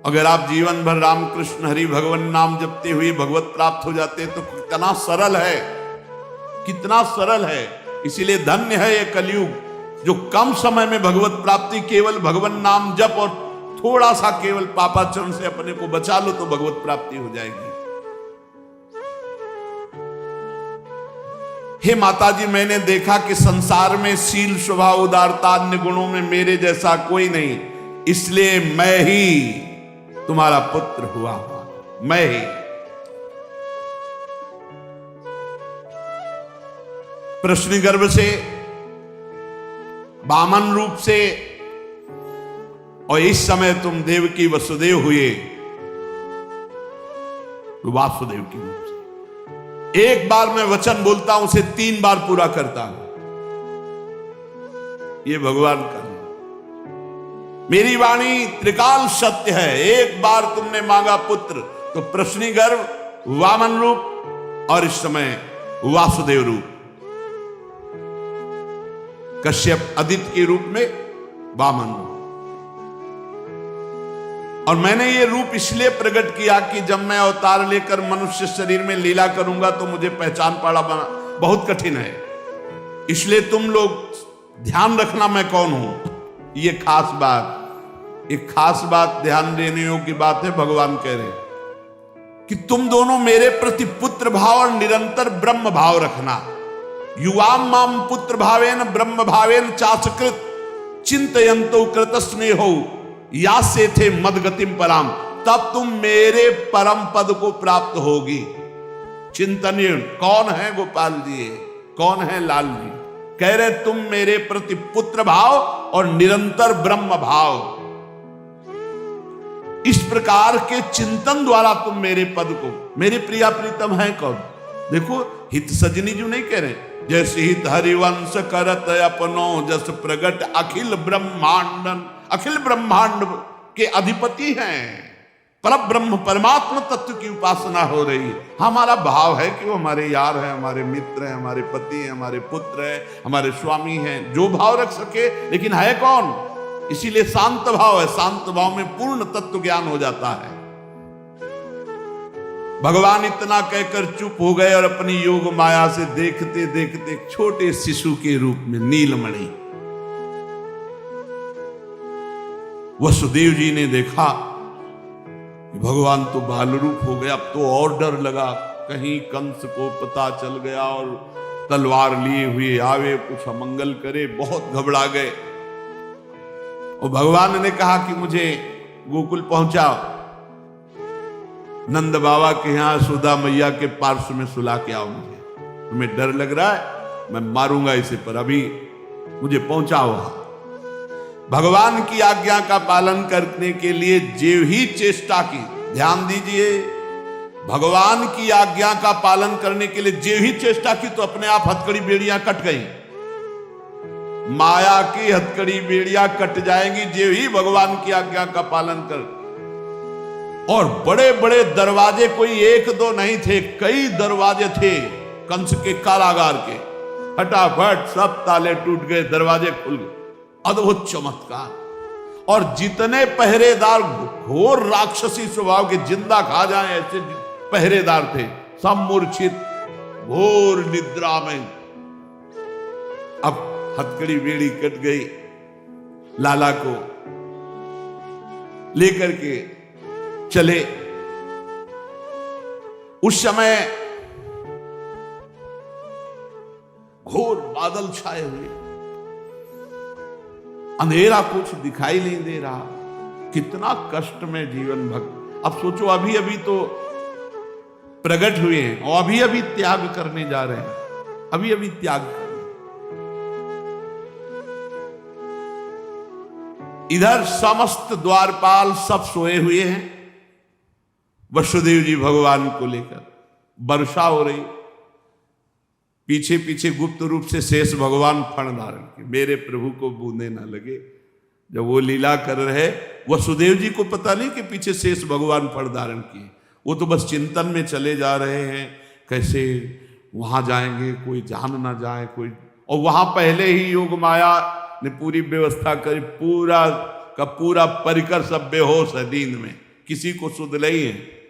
अगर आप जीवन भर राम कृष्ण हरि भगवान नाम जपते हुए भगवत प्राप्त हो जाते तो कितना सरल है, कितना सरल है। इसीलिए धन्य है ये कलयुग जो कम समय में भगवत प्राप्ति, केवल भगवान नाम जप और थोड़ा सा केवल पापाचरण से अपने को बचा लो तो भगवत प्राप्ति हो जाएगी। हे माताजी, मैंने देखा कि संसार में शील स्वभाव उदारता अन्य गुणों में मेरे जैसा कोई नहीं, इसलिए मैं ही तुम्हारा पुत्र हुआ, मैं ही। प्रश्न गर्भ से, वामन रूप से, और इस समय तुम देवकी वसुदेव हुए वासुदेव की रूप से। एक बार मैं वचन बोलता हूं उसे 3 बार पूरा करता हूं, ये भगवान का है। मेरी वाणी त्रिकाल सत्य है। एक बार तुमने मांगा पुत्र तो प्रश्नी गर्भ, वामन रूप और इस समय वासुदेव रूप, कश्यप आदित्य के रूप में वामन रूप। और मैंने ये रूप इसलिए प्रकट किया कि जब मैं अवतार लेकर मनुष्य शरीर में लीला करूंगा तो मुझे पहचान पाना बहुत कठिन है। इसलिए तुम लोग ध्यान रखना मैं कौन हूं। ये खास बात, एक खास बात ध्यान देने योग्य बात है। भगवान कह रहे कि तुम दोनों मेरे प्रति पुत्र भाव और निरंतर ब्रह्म भाव रखना। युवाम माम पुत्र भावेन ब्रह्म भावेन चासकृत चिंतयंतो कृत स्नेहो या से थे मदगतिम पराम, तब तुम मेरे परम पद को प्राप्त होगी। चिंतनीय कौन है गोपाल जी, कौन है लाल जी? कह रहे तुम मेरे प्रति पुत्र भाव और निरंतर ब्रह्म भाव, इस प्रकार के चिंतन द्वारा तुम मेरे पद को, मेरे प्रिया प्रीतम है कौन? देखो हित सजनी जो नहीं कह रहे, जैसे हित हरिवंश करत अपनो जस प्रगट अखिल ब्रह्मांडन, अखिल ब्रह्मांड के अधिपति हैं। पर ब्रह्म परमात्मा तत्व की उपासना हो रही है। हमारा भाव है कि वो हमारे यार हैं, हमारे मित्र हैं, हमारे पति हैं, हमारे पुत्र हैं, हमारे स्वामी हैं, जो भाव रख सके, लेकिन है कौन? इसीलिए शांत भाव है। शांत भाव में पूर्ण तत्व ज्ञान हो जाता है। भगवान इतना कहकर चुप हो गए और अपनी योग माया से देखते देखते छोटे शिशु के रूप में नीलमणि वसुदेव जी ने देखा कि भगवान तो बाल रूप हो गया। अब तो और डर लगा, कहीं कंस को पता चल गया और तलवार लिए हुए आवे, कुछ अमंगल करे। बहुत घबरा गए और भगवान ने कहा कि मुझे गोकुल पहुंचाओ, नंद बाबा के यहां सुधा मैया के पार्श्व में सुला के आओ। मुझे तुम्हें डर लग रहा है, मैं मारूंगा इसे, पर अभी मुझे पहुंचाओ वहां। भगवान की आज्ञा का पालन करने के लिए जो ही चेष्टा की, ध्यान दीजिए, भगवान की आज्ञा का पालन करने के लिए जो ही चेष्टा की तो अपने आप हथकड़ी बेड़ियां कट गई। माया की हथकड़ी बेड़ियां कट जाएंगी जो ही भगवान की आज्ञा का पालन कर। और बड़े बड़े दरवाजे कोई 1-2 नहीं थे, कई दरवाजे थे कंस के कारागार के। फटाफट सब ताले टूट गए, दरवाजे खुल गए। अद्भुत चमत्कार। और जितने पहरेदार घोर राक्षसी स्वभाव के, जिंदा खा जाए ऐसे पहरेदार थे, सब मूर्छित घोर निद्रा में। अब हथकड़ी बेड़ी कट गई, लाला को लेकर के चले। उस समय घोर बादल छाए हुए, अंधेरा, कुछ दिखाई नहीं दे रहा। कितना कष्ट में जीवन भक्त। अब सोचो, अभी अभी तो प्रकट हुए हैं और अभी अभी त्याग करने जा रहे हैं, अभी अभी त्याग करने। इधर समस्त द्वारपाल सब सोए हुए हैं, वसुदेव जी भगवान को लेकर। वर्षा हो रही, पीछे पीछे गुप्त रूप से शेष भगवान फण धारण के, मेरे प्रभु को बूंदे ना लगे। जब वो लीला कर रहे, वसुदेव जी को पता नहीं कि पीछे शेष भगवान फण धारण किए। वो तो बस चिंतन में चले जा रहे हैं, कैसे वहां जाएंगे, कोई जान ना जाए कोई। और वहां पहले ही योग माया ने पूरी व्यवस्था करी, पूरा का पूरा परिकर सब बेहोश है नींद में। किसी को सुध नहीं है।